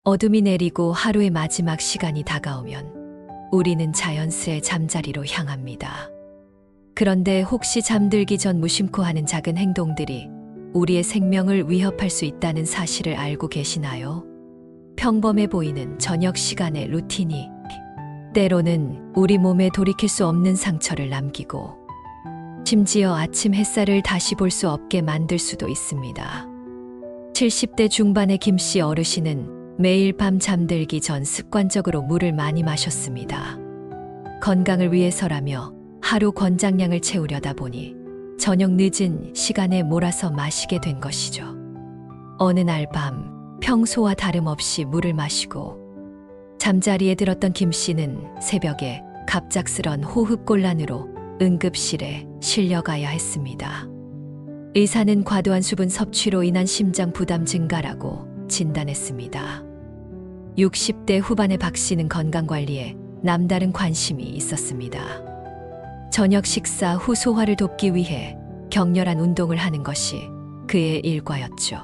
어둠이 내리고 하루의 마지막 시간이 다가오면 우리는 자연스레 잠자리로 향합니다. 그런데 혹시 잠들기 전 무심코 하는 작은 행동들이 우리의 생명을 위협할 수 있다는 사실을 알고 계시나요? 평범해 보이는 저녁 시간의 루틴이 때로는 우리 몸에 돌이킬 수 없는 상처를 남기고 심지어 아침 햇살을 다시 볼 수 없게 만들 수도 있습니다. 70대 중반의 김 씨 어르신은 매일 밤 잠들기 전 습관적으로 물을 많이 마셨습니다. 건강을 위해서라며 하루 권장량을 채우려다 보니 저녁 늦은 시간에 몰아서 마시게 된 것이죠. 어느 날 밤 평소와 다름없이 물을 마시고 잠자리에 들었던 김 씨는 새벽에 갑작스런 호흡곤란으로 응급실에 실려가야 했습니다. 의사는 과도한 수분 섭취로 인한 심장 부담 증가라고 진단했습니다. 60대 후반의 박 씨는 건강관리에 남다른 관심이 있었습니다. 저녁 식사 후 소화를 돕기 위해 격렬한 운동을 하는 것이 그의 일과였죠.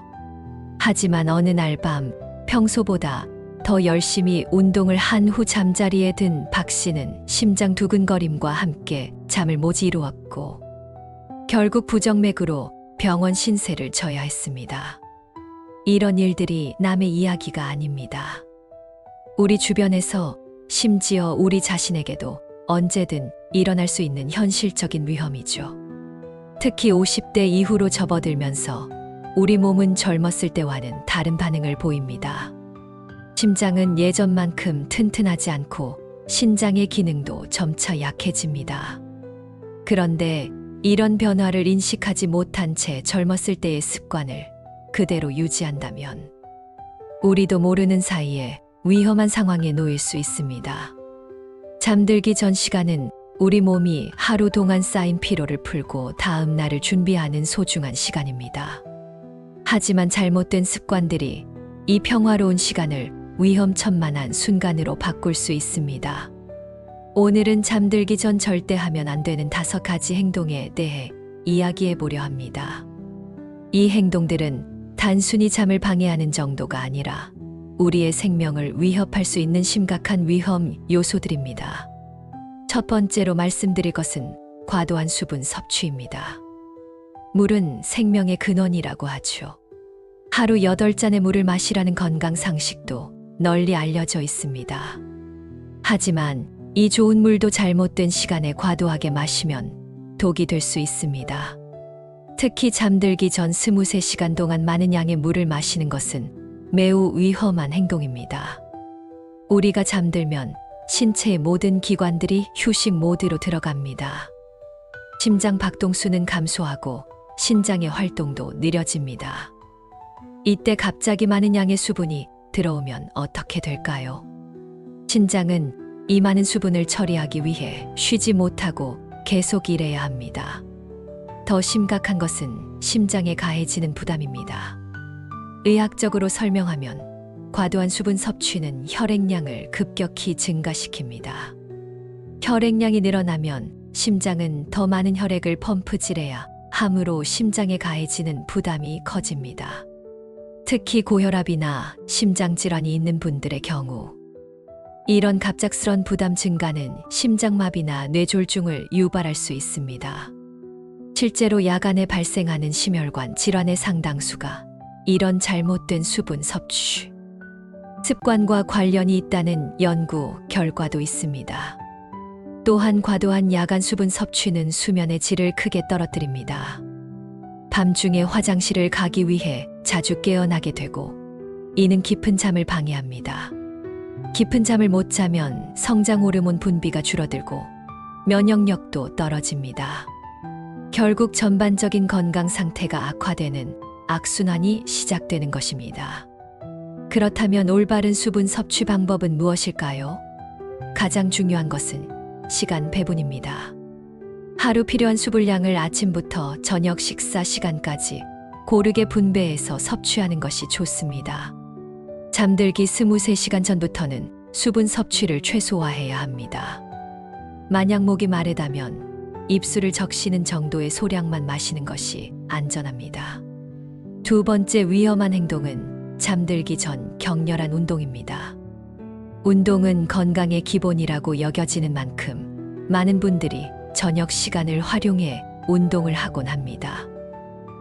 하지만 어느 날 밤 평소보다 더 열심히 운동을 한 후 잠자리에 든 박 씨는 심장 두근거림과 함께 잠을 못 이루었고 결국 부정맥으로 병원 신세를 져야 했습니다. 이런 일들이 남의 이야기가 아닙니다. 우리 주변에서 심지어 우리 자신에게도 언제든 일어날 수 있는 현실적인 위험이죠. 특히 50대 이후로 접어들면서 우리 몸은 젊었을 때와는 다른 반응을 보입니다. 심장은 예전만큼 튼튼하지 않고 신장의 기능도 점차 약해집니다. 그런데 이런 변화를 인식하지 못한 채 젊었을 때의 습관을 그대로 유지한다면 우리도 모르는 사이에 위험한 상황에 놓일 수 있습니다. 잠들기 전 시간은 우리 몸이 하루 동안 쌓인 피로를 풀고 다음 날을 준비하는 소중한 시간입니다. 하지만 잘못된 습관들이 이 평화로운 시간을 위험천만한 순간으로 바꿀 수 있습니다. 오늘은 잠들기 전 절대 하면 안 되는 5가지 행동에 대해 이야기해 보려 합니다. 이 행동들은 단순히 잠을 방해하는 정도가 아니라 우리의 생명을 위협할 수 있는 심각한 위험 요소들입니다. 첫 번째로 말씀드릴 것은 과도한 수분 섭취입니다. 물은 생명의 근원이라고 하죠. 하루 8잔의 물을 마시라는 건강 상식도 널리 알려져 있습니다. 하지만 이 좋은 물도 잘못된 시간에 과도하게 마시면 독이 될 수 있습니다. 특히 잠들기 전 23시간 동안 많은 양의 물을 마시는 것은 매우 위험한 행동입니다. 우리가 잠들면 신체의 모든 기관들이 휴식 모드로 들어갑니다. 심장 박동수는 감소하고 신장의 활동도 느려집니다. 이때 갑자기 많은 양의 수분이 들어오면 어떻게 될까요? 신장은 이 많은 수분을 처리하기 위해 쉬지 못하고 계속 일해야 합니다. 더 심각한 것은 심장에 가해지는 부담입니다. 의학적으로 설명하면 과도한 수분 섭취는 혈액량을 급격히 증가시킵니다. 혈액량이 늘어나면 심장은 더 많은 혈액을 펌프질해야 함으로 심장에 가해지는 부담이 커집니다. 특히 고혈압이나 심장질환이 있는 분들의 경우 이런 갑작스런 부담 증가는 심장마비나 뇌졸중을 유발할 수 있습니다. 실제로 야간에 발생하는 심혈관 질환의 상당수가 이런 잘못된 수분 섭취 습관과 관련이 있다는 연구 결과도 있습니다. 또한 과도한 야간 수분 섭취는 수면의 질을 크게 떨어뜨립니다. 밤중에 화장실을 가기 위해 자주 깨어나게 되고 이는 깊은 잠을 방해합니다. 깊은 잠을 못 자면 성장 호르몬 분비가 줄어들고 면역력도 떨어집니다. 결국 전반적인 건강 상태가 악화되는 악순환이 시작되는 것입니다. 그렇다면 올바른 수분 섭취 방법은 무엇일까요? 가장 중요한 것은 시간 배분입니다. 하루 필요한 수분량을 아침부터 저녁 식사 시간까지 고르게 분배해서 섭취하는 것이 좋습니다. 잠들기 23시간 전부터는 수분 섭취를 최소화해야 합니다. 만약 목이 마르다면 입술을 적시는 정도의 소량만 마시는 것이 안전합니다. 두 번째 위험한 행동은 잠들기 전 격렬한 운동입니다. 운동은 건강의 기본이라고 여겨지는 만큼 많은 분들이 저녁 시간을 활용해 운동을 하곤 합니다.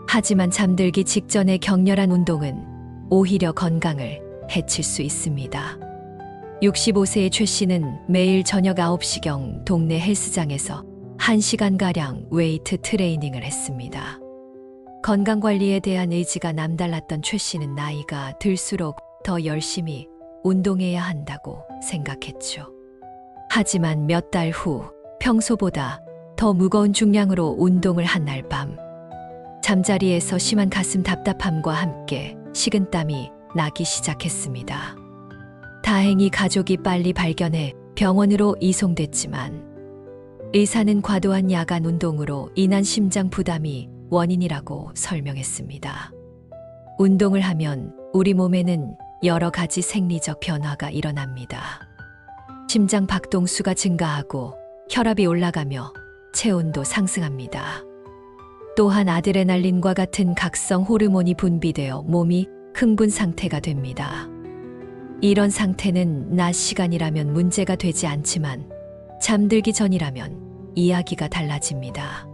하지만 잠들기 직전의 격렬한 운동은 오히려 건강을 해칠 수 있습니다. 65세의 최 씨는 매일 저녁 9시경 동네 헬스장에서 1시간가량 웨이트 트레이닝을 했습니다. 건강관리에 대한 의지가 남달랐던 최 씨는 나이가 들수록 더 열심히 운동해야 한다고 생각했죠. 하지만 몇 달 후 평소보다 더 무거운 중량으로 운동을 한 날 밤, 잠자리에서 심한 가슴 답답함과 함께 식은땀이 나기 시작했습니다. 다행히 가족이 빨리 발견해 병원으로 이송됐지만 의사는 과도한 야간 운동으로 인한 심장 부담이 원인이라고 설명했습니다. 운동을 하면 우리 몸에는 여러 가지 생리적 변화가 일어납니다. 심장 박동수가 증가하고 혈압이 올라가며 체온도 상승합니다. 또한 아드레날린과 같은 각성 호르몬이 분비되어 몸이 흥분 상태가 됩니다. 이런 상태는 낮 시간이라면 문제가 되지 않지만 잠들기 전이라면 이야기가 달라집니다.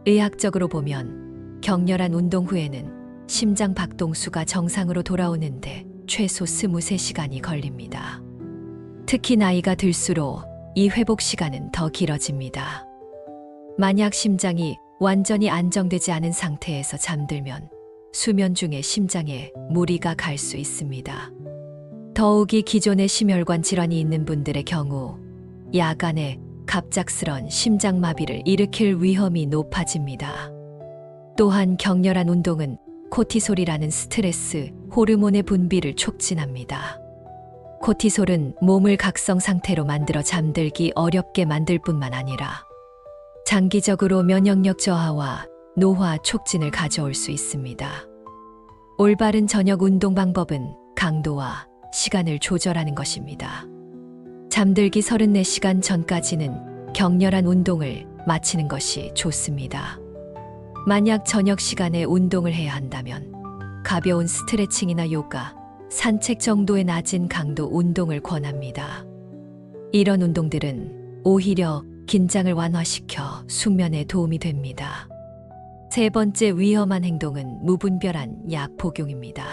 의학적으로 보면 격렬한 운동 후에는 심장 박동수가 정상으로 돌아오는데 최소 23시간이 걸립니다. 특히 나이가 들수록 이 회복 시간은 더 길어집니다. 만약 심장이 완전히 안정되지 않은 상태에서 잠들면 수면 중에 심장에 무리가 갈 수 있습니다. 더욱이 기존의 심혈관 질환이 있는 분들의 경우 야간에 갑작스런 심장마비를 일으킬 위험이 높아집니다. 또한 격렬한 운동은 코티솔이라는 스트레스 호르몬의 분비를 촉진합니다. 코티솔은 몸을 각성 상태로 만들어 잠들기 어렵게 만들 뿐만 아니라 장기적으로 면역력 저하와 노화 촉진을 가져올 수 있습니다. 올바른 저녁 운동 방법은 강도와 시간을 조절하는 것입니다. 잠들기 34시간 전까지는 격렬한 운동을 마치는 것이 좋습니다. 만약 저녁 시간에 운동을 해야 한다면 가벼운 스트레칭이나 요가, 산책 정도의 낮은 강도 운동을 권합니다. 이런 운동들은 오히려 긴장을 완화시켜 숙면에 도움이 됩니다. 세 번째 위험한 행동은 무분별한 약 복용입니다.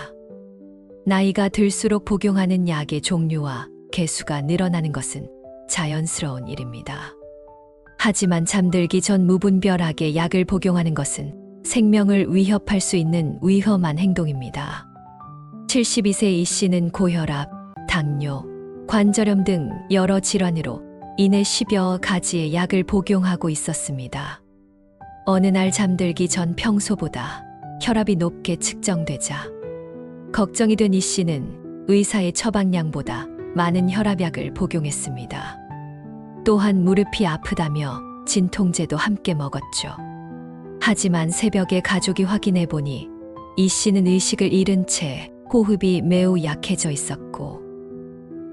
나이가 들수록 복용하는 약의 종류와 개수가 늘어나는 것은 자연스러운 일입니다. 하지만 잠들기 전 무분별하게 약을 복용하는 것은 생명을 위협할 수 있는 위험한 행동입니다. 72세 이 씨는 고혈압, 당뇨, 관절염 등 여러 질환으로 인해 10여 가지의 약을 복용하고 있었습니다. 어느 날 잠들기 전 평소보다 혈압이 높게 측정되자 걱정이 된 이 씨는 의사의 처방량보다 많은 혈압약을 복용했습니다. 또한 무릎이 아프다며 진통제도 함께 먹었죠. 하지만 새벽에 가족이 확인해 보니 이 씨는 의식을 잃은 채 호흡이 매우 약해져 있었고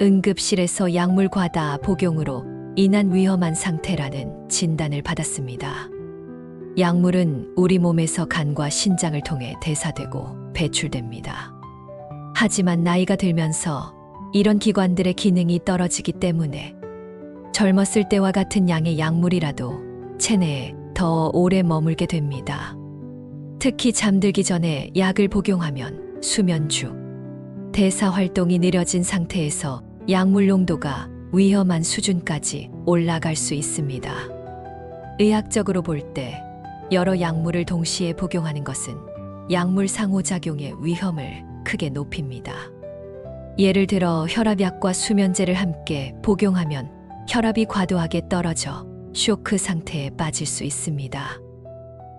응급실에서 약물 과다 복용으로 인한 위험한 상태라는 진단을 받았습니다. 약물은 우리 몸에서 간과 신장을 통해 대사되고 배출됩니다. 하지만 나이가 들면서 이런 기관들의 기능이 떨어지기 때문에 젊었을 때와 같은 양의 약물이라도 체내에 더 오래 머물게 됩니다. 특히 잠들기 전에 약을 복용하면 수면 중 대사 활동이 느려진 상태에서 약물 농도가 위험한 수준까지 올라갈 수 있습니다. 의학적으로 볼 때 여러 약물을 동시에 복용하는 것은 약물 상호작용의 위험을 크게 높입니다. 예를 들어 혈압약과 수면제를 함께 복용하면 혈압이 과도하게 떨어져 쇼크 상태에 빠질 수 있습니다.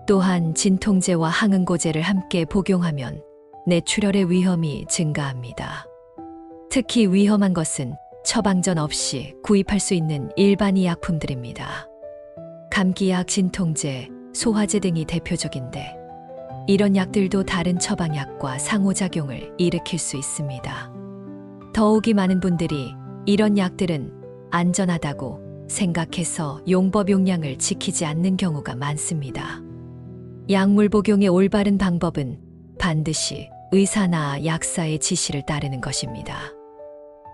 또한 진통제와 항응고제를 함께 복용하면 뇌출혈의 위험이 증가합니다. 특히 위험한 것은 처방전 없이 구입할 수 있는 일반 의약품들입니다. 감기약, 진통제, 소화제 등이 대표적인데 이런 약들도 다른 처방약과 상호작용을 일으킬 수 있습니다. 더욱이 많은 분들이 이런 약들은 안전하다고 생각해서 용법 용량을 지키지 않는 경우가 많습니다. 약물 복용의 올바른 방법은 반드시 의사나 약사의 지시를 따르는 것입니다.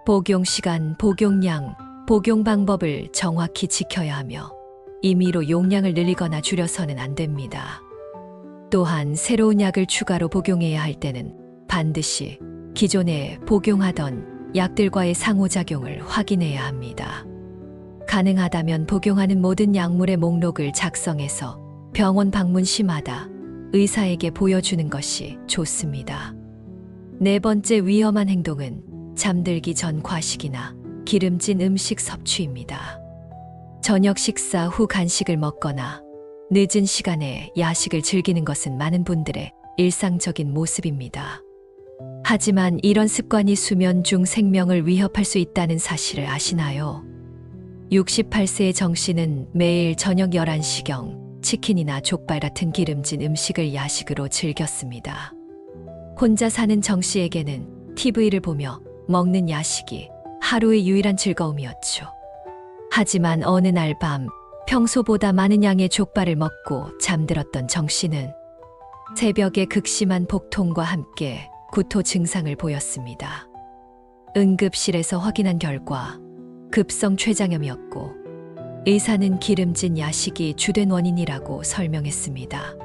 복용 시간, 복용량, 복용 방법을 정확히 지켜야 하며 임의로 용량을 늘리거나 줄여서는 안 됩니다. 또한 새로운 약을 추가로 복용해야 할 때는 반드시 기존에 복용하던 약들과의 상호작용을 확인해야 합니다. 가능하다면 복용하는 모든 약물의 목록을 작성해서 병원 방문 시마다 의사에게 보여주는 것이 좋습니다. 네 번째 위험한 행동은 잠들기 전 과식이나 기름진 음식 섭취입니다. 저녁 식사 후 간식을 먹거나 늦은 시간에 야식을 즐기는 것은 많은 분들의 일상적인 모습입니다. 하지만 이런 습관이 수면 중 생명을 위협할 수 있다는 사실을 아시나요? 68세의 정 씨는 매일 저녁 11시경 치킨이나 족발 같은 기름진 음식을 야식으로 즐겼습니다. 혼자 사는 정 씨에게는 TV를 보며 먹는 야식이 하루의 유일한 즐거움이었죠. 하지만 어느 날 밤 평소보다 많은 양의 족발을 먹고 잠들었던 정 씨는 새벽에 극심한 복통과 함께 구토 증상을 보였습니다. 응급실에서 확인한 결과 급성 췌장염이었고 의사는 기름진 야식이 주된 원인이라고 설명했습니다.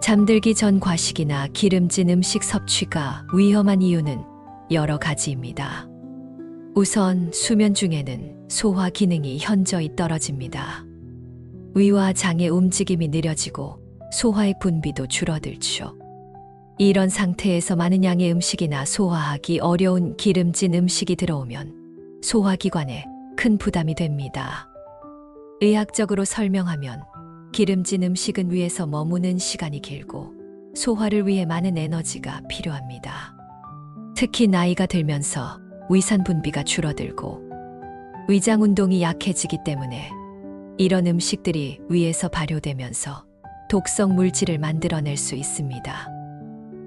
잠들기 전 과식이나 기름진 음식 섭취가 위험한 이유는 여러 가지입니다. 우선 수면 중에는 소화 기능이 현저히 떨어집니다. 위와 장의 움직임이 느려지고 소화액 분비도 줄어들죠. 이런 상태에서 많은 양의 음식이나 소화하기 어려운 기름진 음식이 들어오면 소화기관에 큰 부담이 됩니다. 의학적으로 설명하면 기름진 음식은 위에서 머무는 시간이 길고 소화를 위해 많은 에너지가 필요합니다. 특히 나이가 들면서 위산 분비가 줄어들고 위장 운동이 약해지기 때문에 이런 음식들이 위에서 발효되면서 독성 물질을 만들어낼 수 있습니다.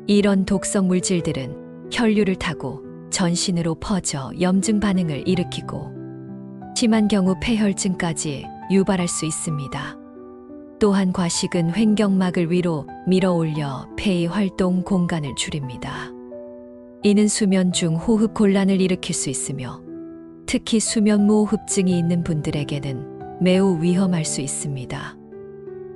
이런 독성 물질들은 혈류를 타고 전신으로 퍼져 염증 반응을 일으키고 심한 경우 폐혈증까지 유발할 수 있습니다. 또한 과식은 횡격막을 위로 밀어 올려 폐의 활동 공간을 줄입니다. 이는 수면 중 호흡 곤란을 일으킬 수 있으며 특히 수면무호흡증이 있는 분들에게는 매우 위험할 수 있습니다.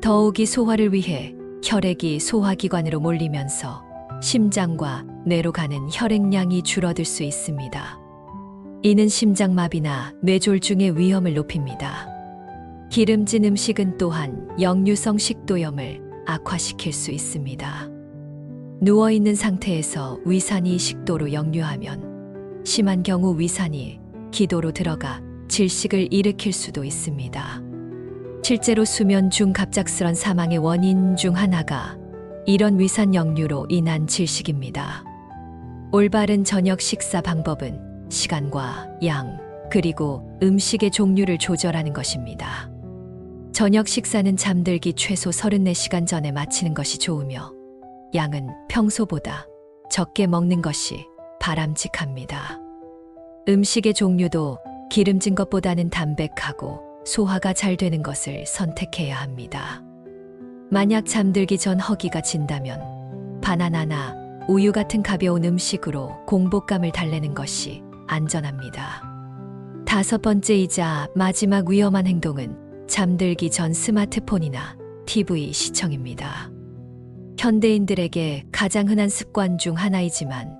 더욱이 소화를 위해 혈액이 소화기관으로 몰리면서 심장과 뇌로 가는 혈액량이 줄어들 수 있습니다. 이는 심장마비나 뇌졸중의 위험을 높입니다. 기름진 음식은 또한 역류성 식도염을 악화시킬 수 있습니다. 누워있는 상태에서 위산이 식도로 역류하면 심한 경우 위산이 기도로 들어가 질식을 일으킬 수도 있습니다. 실제로 수면 중 갑작스런 사망의 원인 중 하나가 이런 위산 역류로 인한 질식입니다. 올바른 저녁 식사 방법은 시간과 양, 그리고 음식의 종류를 조절하는 것입니다. 저녁 식사는 잠들기 최소 34시간 전에 마치는 것이 좋으며 양은 평소보다 적게 먹는 것이 바람직합니다. 음식의 종류도 기름진 것보다는 담백하고 소화가 잘 되는 것을 선택해야 합니다. 만약 잠들기 전 허기가 진다면 바나나나 우유 같은 가벼운 음식으로 공복감을 달래는 것이 안전합니다. 다섯 번째이자 마지막 위험한 행동은 잠들기 전 스마트폰이나 TV 시청입니다. 현대인들에게 가장 흔한 습관 중 하나이지만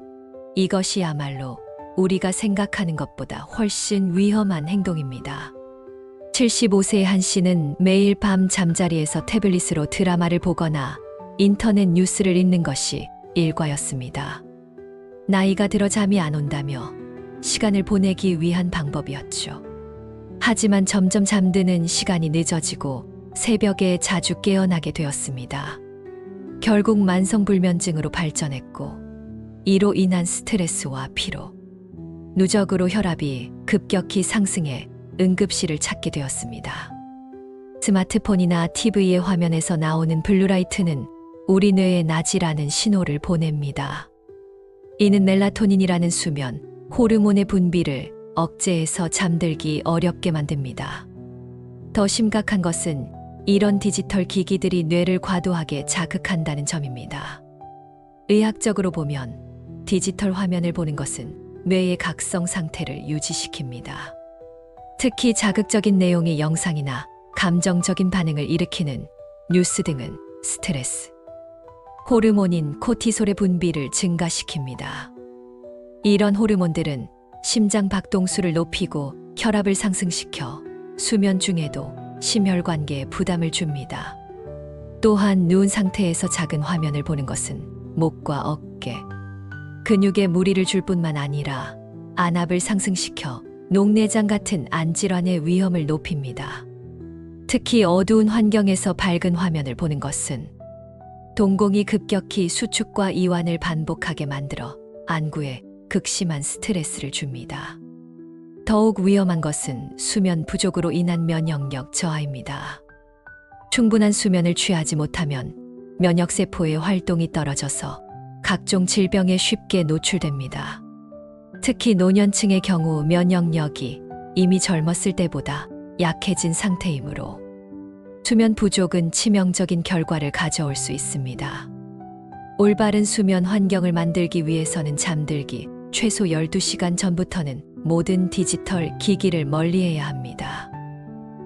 이것이야말로 우리가 생각하는 것보다 훨씬 위험한 행동입니다. 75세의 한 씨는 매일 밤 잠자리에서 태블릿으로 드라마를 보거나 인터넷 뉴스를 읽는 것이 일과였습니다. 나이가 들어 잠이 안 온다며 시간을 보내기 위한 방법이었죠. 하지만 점점 잠드는 시간이 늦어지고 새벽에 자주 깨어나게 되었습니다. 결국 만성불면증으로 발전했고 이로 인한 스트레스와 피로, 누적으로 혈압이 급격히 상승해 응급실을 찾게 되었습니다. 스마트폰이나 TV의 화면에서 나오는 블루라이트는 우리 뇌에 낮이라는 신호를 보냅니다. 이는 멜라토닌이라는 수면, 호르몬의 분비를 억제해서 잠들기 어렵게 만듭니다. 더 심각한 것은 이런 디지털 기기들이 뇌를 과도하게 자극한다는 점입니다. 의학적으로 보면 디지털 화면을 보는 것은 뇌의 각성 상태를 유지시킵니다. 특히 자극적인 내용의 영상이나 감정적인 반응을 일으키는 뉴스 등은 스트레스, 호르몬인 코티솔의 분비를 증가시킵니다. 이런 호르몬들은 심장 박동수를 높이고 혈압을 상승시켜 수면 중에도 심혈관계에 부담을 줍니다. 또한 누운 상태에서 작은 화면을 보는 것은 목과 어깨, 근육에 무리를 줄 뿐만 아니라 안압을 상승시켜 녹내장 같은 안질환의 위험을 높입니다. 특히 어두운 환경에서 밝은 화면을 보는 것은 동공이 급격히 수축과 이완을 반복하게 만들어 안구에 극심한 스트레스를 줍니다. 더욱 위험한 것은 수면 부족으로 인한 면역력 저하입니다. 충분한 수면을 취하지 못하면 면역세포의 활동이 떨어져서 각종 질병에 쉽게 노출됩니다. 특히 노년층의 경우 면역력이 이미 젊었을 때보다 약해진 상태이므로 수면 부족은 치명적인 결과를 가져올 수 있습니다. 올바른 수면 환경을 만들기 위해서는 잠들기 최소 12시간 전부터는 모든 디지털 기기를 멀리해야 합니다.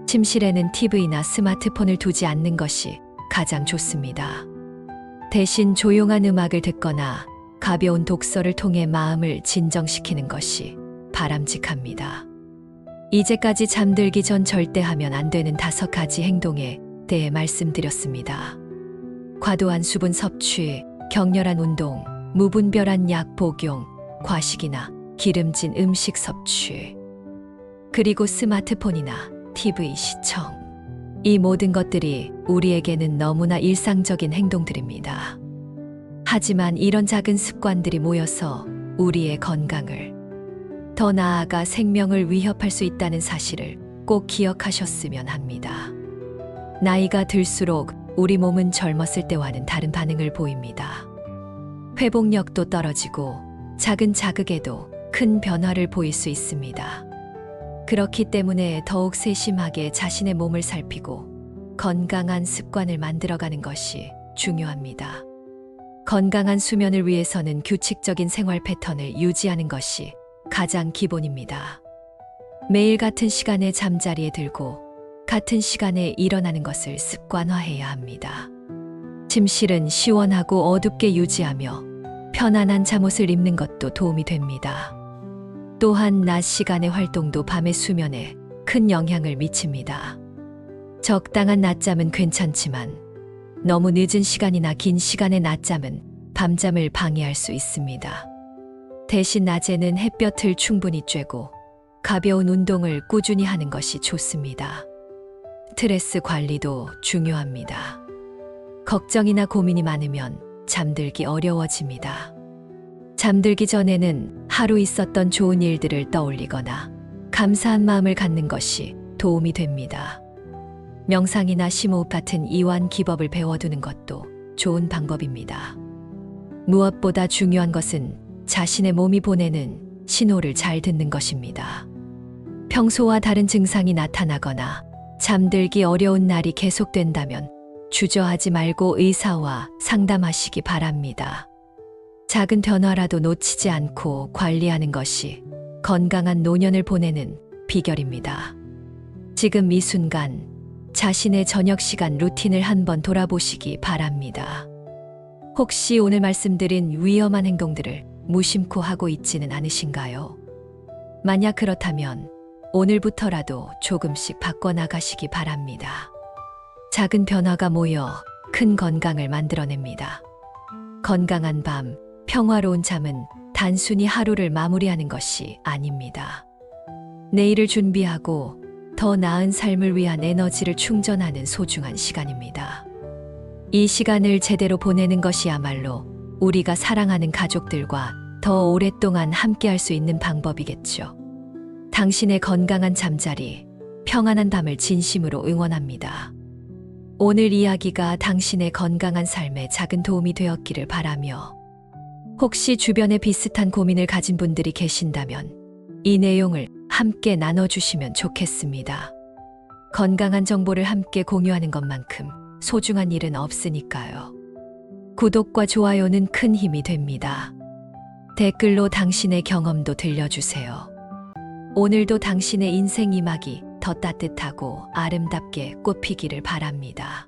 침실에는 TV나 스마트폰을 두지 않는 것이 가장 좋습니다. 대신 조용한 음악을 듣거나 가벼운 독서를 통해 마음을 진정시키는 것이 바람직합니다. 이제까지 잠들기 전 절대 하면 안 되는 5가지 행동에 대해 말씀드렸습니다. 과도한 수분 섭취, 격렬한 운동, 무분별한 약 복용, 과식이나 기름진 음식 섭취, 그리고 스마트폰이나 TV 시청. 이 모든 것들이 우리에게는 너무나 일상적인 행동들입니다. 하지만 이런 작은 습관들이 모여서 우리의 건강을, 더 나아가 생명을 위협할 수 있다는 사실을 꼭 기억하셨으면 합니다. 나이가 들수록 우리 몸은 젊었을 때와는 다른 반응을 보입니다. 회복력도 떨어지고 작은 자극에도 큰 변화를 보일 수 있습니다. 그렇기 때문에 더욱 세심하게 자신의 몸을 살피고 건강한 습관을 만들어가는 것이 중요합니다. 건강한 수면을 위해서는 규칙적인 생활 패턴을 유지하는 것이 가장 기본입니다. 매일 같은 시간에 잠자리에 들고 같은 시간에 일어나는 것을 습관화해야 합니다. 침실은 시원하고 어둡게 유지하며 편안한 잠옷을 입는 것도 도움이 됩니다. 또한 낮 시간의 활동도 밤의 수면에 큰 영향을 미칩니다. 적당한 낮잠은 괜찮지만 너무 늦은 시간이나 긴 시간의 낮잠은 밤잠을 방해할 수 있습니다. 대신 낮에는 햇볕을 충분히 쬐고 가벼운 운동을 꾸준히 하는 것이 좋습니다. 스트레스 관리도 중요합니다. 걱정이나 고민이 많으면 잠들기 어려워집니다. 잠들기 전에는 하루 있었던 좋은 일들을 떠올리거나 감사한 마음을 갖는 것이 도움이 됩니다. 명상이나 심호흡 같은 이완 기법을 배워두는 것도 좋은 방법입니다. 무엇보다 중요한 것은 자신의 몸이 보내는 신호를 잘 듣는 것입니다. 평소와 다른 증상이 나타나거나 잠들기 어려운 날이 계속된다면 주저하지 말고 의사와 상담하시기 바랍니다. 작은 변화라도 놓치지 않고 관리하는 것이 건강한 노년을 보내는 비결입니다. 지금 이 순간 자신의 저녁 시간 루틴을 한번 돌아보시기 바랍니다. 혹시 오늘 말씀드린 위험한 행동들을 무심코 하고 있지는 않으신가요? 만약 그렇다면 오늘부터라도 조금씩 바꿔나가시기 바랍니다. 작은 변화가 모여 큰 건강을 만들어냅니다. 건강한 밤, 평화로운 잠은 단순히 하루를 마무리하는 것이 아닙니다. 내일을 준비하고 더 나은 삶을 위한 에너지를 충전하는 소중한 시간입니다. 이 시간을 제대로 보내는 것이야말로 우리가 사랑하는 가족들과 더 오랫동안 함께할 수 있는 방법이겠죠. 당신의 건강한 잠자리, 평안한 밤을 진심으로 응원합니다. 오늘 이야기가 당신의 건강한 삶에 작은 도움이 되었기를 바라며, 혹시 주변에 비슷한 고민을 가진 분들이 계신다면 이 내용을 함께 나눠주시면 좋겠습니다. 건강한 정보를 함께 공유하는 것만큼 소중한 일은 없으니까요. 구독과 좋아요는 큰 힘이 됩니다. 댓글로 당신의 경험도 들려주세요. 오늘도 당신의 인생 이막이 더 따뜻하고 아름답게 꽃피기를 바랍니다.